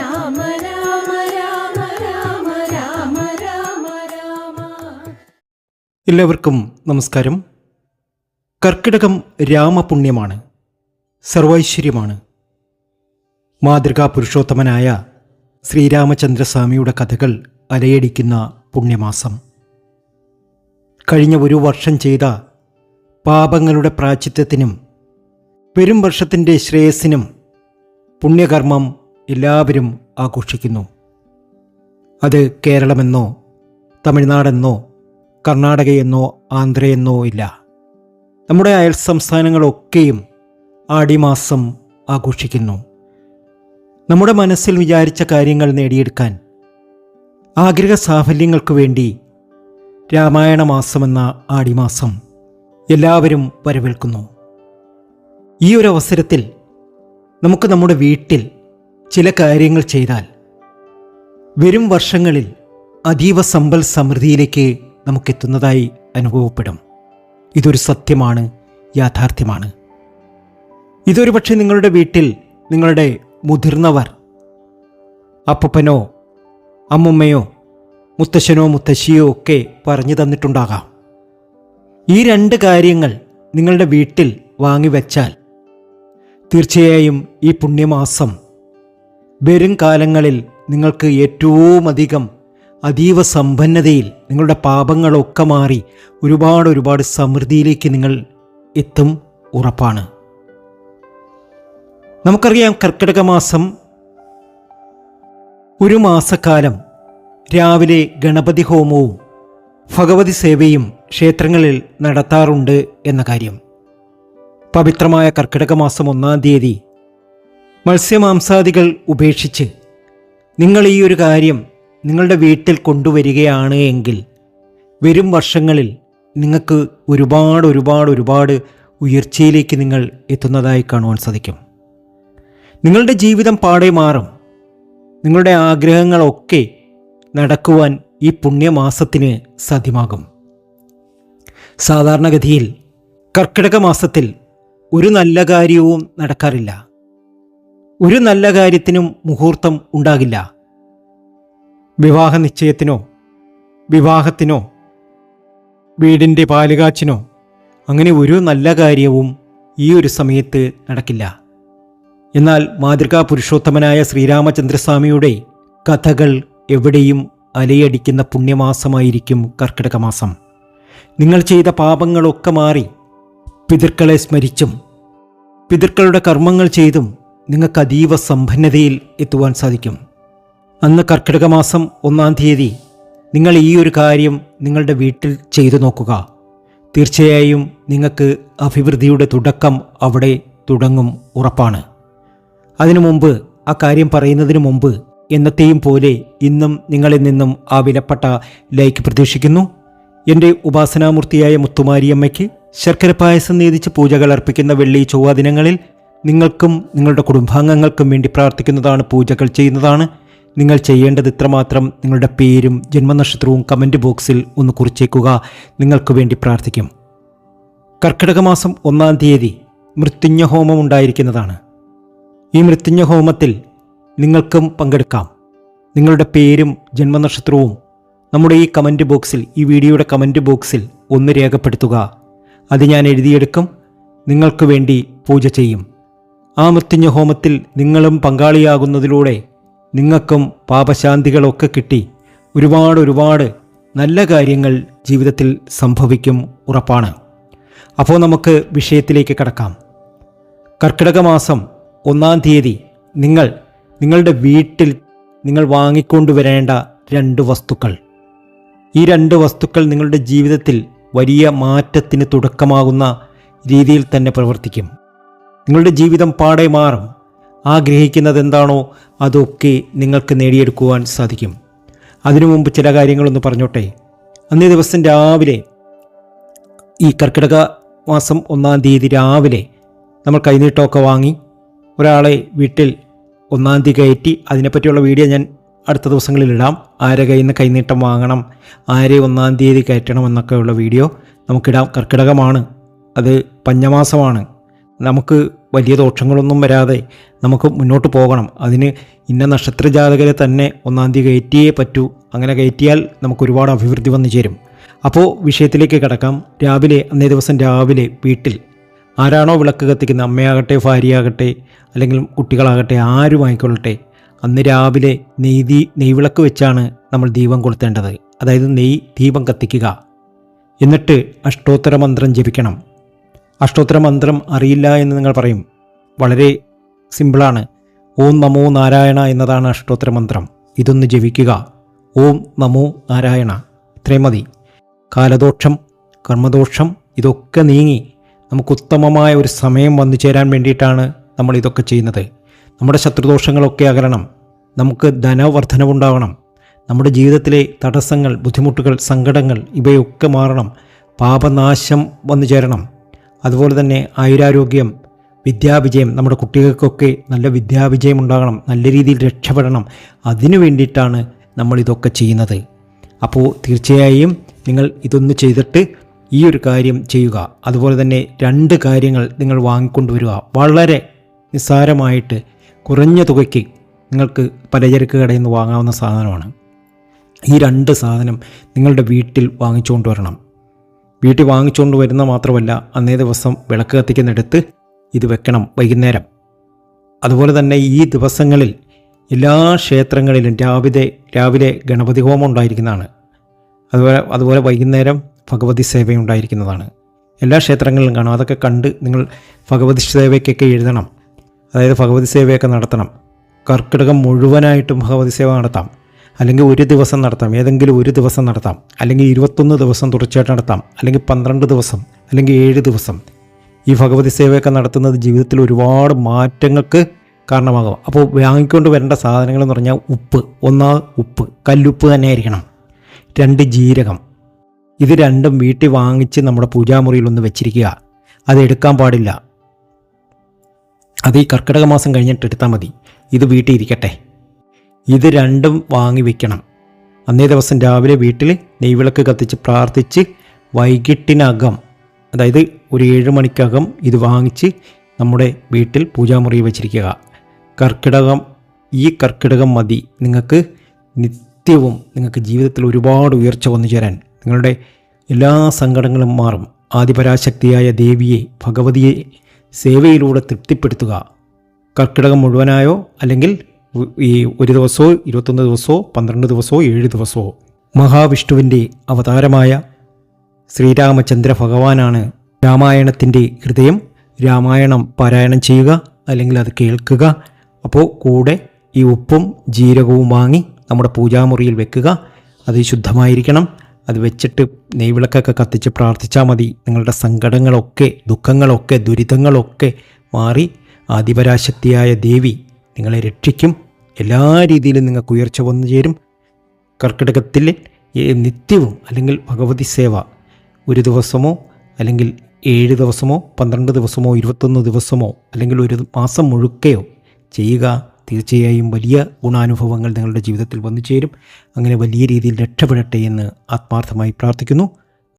രാമ രാമ രാമ രാമ രാമ രാമ രാമ. എല്ലാവർക്കും നമസ്കാരം. കർക്കിടകം രാമപുണ്യമാണ്, സർവൈശ്വര്യമാണ്. മാതൃകാ പുരുഷോത്തമനായ ശ്രീരാമചന്ദ്രസ്വാമിയുടെ കഥകൾ അലയടിക്കുന്ന പുണ്യമാസം. കഴിഞ്ഞ ഒരു വർഷം ചെയ്ത പാപങ്ങളുടെ പ്രായശ്ചിത്തത്തിനും വരും വർഷത്തിൻ്റെ ശ്രേയസ്സിനും പുണ്യകർമ്മം എല്ലാവരും ആഘോഷിക്കുന്നു. അത് കേരളമെന്നോ തമിഴ്നാടെന്നോ കർണാടകയെന്നോ ആന്ധ്രയെന്നോ ഇല്ല. നമ്മുടെ അയൽ സംസ്ഥാനങ്ങളൊക്കെയും ആടിമാസം ആഘോഷിക്കുന്നു. നമ്മുടെ മനസ്സിൽ വിചാരിച്ച കാര്യങ്ങൾ നേടിയെടുക്കാൻ ആഗ്രഹ സാഫല്യങ്ങൾക്ക് വേണ്ടി രാമായണ മാസമെന്ന ആടിമാസം എല്ലാവരും വരവേൽക്കുന്നു. ഈ ഒരു അവസരത്തിൽ നമുക്ക് നമ്മുടെ വീട്ടിൽ ചില കാര്യങ്ങൾ ചെയ്താൽ വരും വർഷങ്ങളിൽ അതീവ സമ്പൽ സമൃദ്ധിയിലേക്ക് നമുക്കെത്തുന്നതായി അനുഭവപ്പെടും. ഇതൊരു സത്യമാണ്, യാഥാർത്ഥ്യമാണ്. ഇതൊരു പക്ഷേ നിങ്ങളുടെ വീട്ടിൽ നിങ്ങളുടെ മുതിർന്നവർ, അപ്പനോ അമ്മുമ്മയോ മുത്തശ്ശനോ മുത്തശ്ശിയോ ഒക്കെ പറഞ്ഞു തന്നിട്ടുണ്ടാകാം. ഈ രണ്ട് കാര്യങ്ങൾ നിങ്ങളുടെ വീട്ടിൽ വാങ്ങിവെച്ചാൽ തീർച്ചയായും ഈ പുണ്യമാസം വരും കാലങ്ങളിൽ നിങ്ങൾക്ക് ഏറ്റവും അധികം അതീവ സമ്പന്നതയിൽ നിങ്ങളുടെ പാപങ്ങളൊക്കെ മാറി ഒരുപാട് സമൃദ്ധിയിലേക്ക് നിങ്ങൾ എത്തും, ഉറപ്പാണ്. നമുക്കറിയാം, കർക്കിടക മാസം ഒരു മാസക്കാലം രാവിലെ ഗണപതി ഹോമവും ഭഗവതി സേവയും ക്ഷേത്രങ്ങളിൽ നടത്താറുണ്ട് എന്ന കാര്യം. പവിത്രമായ കർക്കിടക മാസം 1-ാം തീയതി മത്സ്യമാംസാദികൾ ഉപേക്ഷിച്ച് നിങ്ങൾ ഈ ഒരു കാര്യം നിങ്ങളുടെ വീട്ടിൽ കൊണ്ടുവരികയാണ് എങ്കിൽ വരും വർഷങ്ങളിൽ നിങ്ങൾക്ക് ഒരുപാട് ഉയർച്ചയിലേക്ക് നിങ്ങൾ എത്തുന്നതായി കാണുവാൻ സാധിക്കും. നിങ്ങളുടെ ജീവിതം പാടെ മാറും. നിങ്ങളുടെ ആഗ്രഹങ്ങളൊക്കെ നടക്കുവാൻ ഈ പുണ്യമാസത്തിന് സാധ്യമാകും. സാധാരണഗതിയിൽ കർക്കിടക മാസത്തിൽ ഒരു നല്ല കാര്യവും നടക്കാറില്ല. ഒരു നല്ല കാര്യത്തിനും മുഹൂർത്തം ഉണ്ടാകില്ല. വിവാഹ നിശ്ചയത്തിനോ വിവാഹത്തിനോ വീടിൻ്റെ പാലുകാച്ചിനോ അങ്ങനെ ഒരു നല്ല കാര്യവും ഈ ഒരു സമയത്ത് നടക്കില്ല. എന്നാൽ മാതൃകാ പുരുഷോത്തമനായ ശ്രീരാമചന്ദ്രസ്വാമിയുടെ കഥകൾ എവിടെയും അലയടിക്കുന്ന പുണ്യമാസമായിരിക്കും കർക്കിടക മാസം. നിങ്ങൾ ചെയ്ത പാപങ്ങളൊക്കെ മാറി പിതൃക്കളെ സ്മരിച്ചും പിതൃക്കളുടെ കർമ്മങ്ങൾ ചെയ്തും നിങ്ങൾക്ക് അതീവ സമ്പന്നതയിൽ എത്തുവാൻ സാധിക്കും. അന്ന് കർക്കിടക മാസം 1-ാം തീയതി നിങ്ങൾ ഈ ഒരു കാര്യം നിങ്ങളുടെ വീട്ടിൽ ചെയ്തു നോക്കുക. തീർച്ചയായും നിങ്ങൾക്ക് അഭിവൃദ്ധിയുടെ തുടക്കം അവിടെ തുടങ്ങും, ഉറപ്പാണ്. അതിനു മുമ്പ്, ആ കാര്യം പറയുന്നതിന് മുമ്പ് എന്നത്തെയും പോലെ ഇന്നും നിങ്ങളിൽ നിന്നും ആ വിലപ്പെട്ട ലൈക്ക് പ്രതീക്ഷിക്കുന്നു. എൻ്റെ ഉപാസനാമൂർത്തിയായ മുത്തുമാരിയമ്മയ്ക്ക് ശർക്കര പായസം നേദിച്ച് പൂജകൾ അർപ്പിക്കുന്ന വെള്ളി ചൊവ്വ ദിനങ്ങളിൽ നിങ്ങൾക്കും നിങ്ങളുടെ കുടുംബാംഗങ്ങൾക്കും വേണ്ടി പ്രാർത്ഥിക്കുന്നതാണ്, പൂജകൾ ചെയ്യുന്നതാണ്. നിങ്ങൾ ചെയ്യേണ്ടത് ഇത്രമാത്രം: നിങ്ങളുടെ പേരും ജന്മനക്ഷത്രവും കമൻറ്റ് ബോക്സിൽ ഒന്ന് കുറിച്ചേക്കുക. നിങ്ങൾക്ക് വേണ്ടി പ്രാർത്ഥിക്കും. കർക്കിടക മാസം 1-ാം തീയതി മൃത്യുഞ്ജഹോമം ഉണ്ടായിരിക്കുന്നതാണ്. ഈ മൃത്യുഞ്ജഹോമത്തിൽ നിങ്ങൾക്കും പങ്കെടുക്കാം. നിങ്ങളുടെ പേരും ജന്മനക്ഷത്രവും നമ്മുടെ ഈ കമൻറ്റ് ബോക്സിൽ, ഈ വീഡിയോയുടെ കമൻറ്റ് ബോക്സിൽ ഒന്ന് രേഖപ്പെടുത്തുക. അത് ഞാൻ എഴുതിയെടുക്കും, നിങ്ങൾക്ക് വേണ്ടി പൂജ ചെയ്യും. ആ മൃത്യുഞ്ജഹോമത്തിൽ നിങ്ങളും പങ്കാളിയാകുന്നതിലൂടെ നിങ്ങൾക്കും പാപശാന്തികളൊക്കെ കിട്ടി ഒരുപാട് നല്ല കാര്യങ്ങൾ ജീവിതത്തിൽ സംഭവിക്കും, ഉറപ്പാണ്. അപ്പോൾ നമുക്ക് വിഷയത്തിലേക്ക് കടക്കാം. കർക്കിടക മാസം 1-ാം തീയതി നിങ്ങളുടെ വീട്ടിൽ നിങ്ങൾ വാങ്ങിക്കൊണ്ടുവരേണ്ട 2 വസ്തുക്കൾ. ഈ 2 വസ്തുക്കൾ നിങ്ങളുടെ ജീവിതത്തിൽ വലിയ മാറ്റത്തിന് തുടക്കമാകുന്ന രീതിയിൽ തന്നെ പ്രവർത്തിക്കും. നിങ്ങളുടെ ജീവിതം പാടെ മാറും. ആഗ്രഹിക്കുന്നത് എന്താണോ അതൊക്കെ നിങ്ങൾക്ക് നേടിയെടുക്കുവാൻ സാധിക്കും. അതിനു മുമ്പ് ചില കാര്യങ്ങളൊന്ന് പറഞ്ഞോട്ടെ. അന്നേ ദിവസം രാവിലെ, ഈ കർക്കിടക മാസം 1-ാം തീയതി രാവിലെ നമ്മൾ കൈനീട്ടമൊക്കെ വാങ്ങി ഒരാളെ വീട്ടിൽ 1-ാം തീയതി കയറ്റി, അതിനെപ്പറ്റിയുള്ള വീഡിയോ ഞാൻ അടുത്ത ദിവസങ്ങളിലിടാം. ആരെ കയ്യിൽ നിന്ന് കൈനീട്ടം വാങ്ങണം, ആരെ 1-ാം തീയതി കയറ്റണം എന്നൊക്കെയുള്ള വീഡിയോ നമുക്കിടാം. കർക്കിടകമാണ്, അത് പഞ്ഞമാസമാണ്. നമുക്ക് വലിയ ദോഷങ്ങളൊന്നും വരാതെ നമുക്ക് മുന്നോട്ട് പോകണം. അതിന് ഇന്ന നക്ഷത്ര ജാതകരെ തന്നെ 1-ാം തീയതി കയറ്റിയേ പറ്റൂ. അങ്ങനെ കയറ്റിയാൽ നമുക്ക് ഒരുപാട് അഭിവൃദ്ധി വന്നു ചേരും. അപ്പോൾ വിഷയത്തിലേക്ക് കിടക്കാം. അന്നേ ദിവസം രാവിലെ വീട്ടിൽ ആരാണോ വിളക്ക് കത്തിക്കുന്നത്, അമ്മയാകട്ടെ, ഭാര്യയാകട്ടെ, അല്ലെങ്കിൽ കുട്ടികളാകട്ടെ, ആരും ആയിക്കൊള്ളട്ടെ, അന്ന് രാവിലെ നെയ്വിളക്ക് വെച്ചാണ് നമ്മൾ ദീപം കൊളുത്തേണ്ടത്. അതായത് ദീപം കത്തിക്കുക. എന്നിട്ട് അഷ്ടോത്തര മന്ത്രം ജപിക്കണം. അഷ്ടോത്തര മന്ത്രം അറിയില്ല എന്ന് നിങ്ങൾ പറയും. വളരെ സിമ്പിളാണ്. ഓം നമോ നാരായണ എന്നതാണ് അഷ്ടോത്തര മന്ത്രം. ഇതൊന്ന് ജപിക്കുക. ഓം നമോ നാരായണ. ഇത്രയും മതി. കാലദോഷം, കർമ്മദോഷം ഇതൊക്കെ നീങ്ങി നമുക്ക് ഉത്തമമായ ഒരു സമയം വന്നു ചേരാൻ വേണ്ടിയിട്ടാണ് നമ്മൾ ഇതൊക്കെ ചെയ്യുന്നത്. നമ്മുടെ ശത്രുദോഷങ്ങളൊക്കെ അകലണം. നമുക്ക് ധനവർദ്ധനവുണ്ടാകണം. നമ്മുടെ ജീവിതത്തിലെ തടസ്സങ്ങൾ, ബുദ്ധിമുട്ടുകൾ, സങ്കടങ്ങൾ ഇവയൊക്കെ മാറണം. പാപനാശം വന്നു ചേരണം. അതുപോലെ തന്നെ ആയുരാരോഗ്യം, വിദ്യാവിജയം, നമ്മുടെ കുട്ടികൾക്കൊക്കെ നല്ല വിദ്യാവിജയം ഉണ്ടാകണം. നല്ല രീതിയിൽ രക്ഷപ്പെടണം. അതിനു വേണ്ടിയിട്ടാണ് നമ്മളിതൊക്കെ ചെയ്യുന്നത്. അപ്പോൾ തീർച്ചയായും നിങ്ങൾ ഇതൊന്ന് ചെയ്തിട്ട് ഈ ഒരു കാര്യം ചെയ്യുക. അതുപോലെ തന്നെ 2 കാര്യങ്ങൾ നിങ്ങൾ വാങ്ങിക്കൊണ്ടുവരിക. വളരെ നിസ്സാരമായിട്ട് കുറഞ്ഞ തുകയ്ക്ക് നിങ്ങൾക്ക് പലചരക്ക് കടയിൽ നിന്ന് വാങ്ങാവുന്ന സാധനമാണ്. ഈ 2 സാധനം നിങ്ങളുടെ വീട്ടിൽ വാങ്ങിച്ചുകൊണ്ട് വരണം. വീട്ടിൽ വാങ്ങിച്ചുകൊണ്ട് വരുന്ന മാത്രമല്ല, അന്നേ ദിവസം വിളക്ക് കത്തിക്കുന്നിടത്ത് ഇത് വെക്കണം വൈകുന്നേരം. അതുപോലെ തന്നെ ഈ ദിവസങ്ങളിൽ എല്ലാ ക്ഷേത്രങ്ങളിലും രാവിലെ ഗണപതി ഹോമം ഉണ്ടായിരിക്കുന്നതാണ്. അതുപോലെ വൈകുന്നേരം ഭഗവതി സേവയുണ്ടായിരിക്കുന്നതാണ്. എല്ലാ ക്ഷേത്രങ്ങളിലും കാണും. അതൊക്കെ കണ്ട് നിങ്ങൾ ഭഗവതി സേവയ്ക്കൊക്കെ എഴുതണം. അതായത് ഭഗവതി സേവയൊക്കെ നടത്തണം. കർക്കിടകം മുഴുവനായിട്ടും ഭഗവതി സേവ നടത്താം. അല്ലെങ്കിൽ ഒരു ദിവസം നടത്താം. ഏതെങ്കിലും ഒരു ദിവസം നടത്താം. അല്ലെങ്കിൽ 21 ദിവസം തുടർച്ചയായിട്ട് നടത്താം. അല്ലെങ്കിൽ 12 ദിവസം, അല്ലെങ്കിൽ 7 ദിവസം. ഈ ഭഗവതി സേവയൊക്കെ നടത്തുന്നത് ജീവിതത്തിൽ ഒരുപാട് മാറ്റങ്ങൾക്ക് കാരണമാകും. അപ്പോൾ വാങ്ങിക്കൊണ്ട് വരേണ്ട സാധനങ്ങൾ എന്ന് പറഞ്ഞാൽ ഉപ്പ്, കല്ലുപ്പ് തന്നെ ആയിരിക്കണം. 2 ജീരകം. ഇത് 2ഉം വീട്ടിൽ വാങ്ങിച്ച് നമ്മുടെ പൂജാമുറിയിൽ ഒന്ന് വെച്ചിരിക്കുക. അത് എടുക്കാൻ പാടില്ല. അത് ഈ കർക്കിടക മാസം കഴിഞ്ഞിട്ട് എടുത്താൽ മതി. ഇത് വീട്ടിൽ ഇരിക്കട്ടെ. ഇത് 2ഉം വാങ്ങി വയ്ക്കണം. അന്നേ ദിവസം രാവിലെ വീട്ടിൽ നെയ്വിളക്ക് കത്തിച്ച് പ്രാർത്ഥിച്ച് വൈകിട്ടിനകം, അതായത് ഒരു 7 മണിക്കകം ഇത് വാങ്ങിച്ച് നമ്മുടെ വീട്ടിൽ പൂജാമുറി വെച്ചിരിക്കുക. ഈ കർക്കിടകം മതി നിങ്ങൾക്ക് നിത്യവും നിങ്ങൾക്ക് ജീവിതത്തിൽ ഒരുപാട് ഉയർച്ച വന്നു ചേരാൻ. നിങ്ങളുടെ എല്ലാ സങ്കടങ്ങളും മാറും. ആദിപരാശക്തിയായ ദേവിയെ, ഭഗവതിയെ സേവയിലൂടെ തൃപ്തിപ്പെടുത്തുക. കർക്കിടകം മുഴുവനായോ അല്ലെങ്കിൽ ഈ 1 ദിവസമോ 21 ദിവസമോ 12 ദിവസമോ 7 ദിവസമോ. മഹാവിഷ്ണുവിൻ്റെ അവതാരമായ ശ്രീരാമചന്ദ്ര ഭഗവാനാണ് രാമായണത്തിൻ്റെ ഹൃദയം. രാമായണം പാരായണം ചെയ്യുക, അല്ലെങ്കിൽ അത് കേൾക്കുക. അപ്പോൾ കൂടെ ഈ ഉപ്പും ജീരകവും വാങ്ങി നമ്മുടെ പൂജാമുറിയിൽ വെക്കുക. അത് ശുദ്ധമായിരിക്കണം. അത് വെച്ചിട്ട് നെയ്വിളക്കൊക്കെ കത്തിച്ച് പ്രാർത്ഥിച്ചാൽ മതി. നിങ്ങളുടെ സങ്കടങ്ങളൊക്കെ, ദുഃഖങ്ങളൊക്കെ, ദുരിതങ്ങളൊക്കെ മാറി ആദിപരാശക്തിയായ ദേവി നിങ്ങളെ രക്ഷിക്കും. എല്ലാ രീതിയിലും നിങ്ങൾക്ക് ഉയർച്ച വന്നു ചേരും. കർക്കിടകത്തിൽ നിത്യവും അല്ലെങ്കിൽ ഭഗവതി സേവ 1 ദിവസമോ അല്ലെങ്കിൽ 7 ദിവസമോ 12 ദിവസമോ 21 ദിവസമോ അല്ലെങ്കിൽ 1 മാസം മുഴുക്കയോ ചെയ്യുക. തീർച്ചയായും വലിയ ഗുണാനുഭവങ്ങൾ നിങ്ങളുടെ ജീവിതത്തിൽ വന്നു ചേരും. അങ്ങനെ വലിയ രീതിയിൽ രക്ഷപ്പെടട്ടെ എന്ന് ആത്മാർത്ഥമായി പ്രാർത്ഥിക്കുന്നു.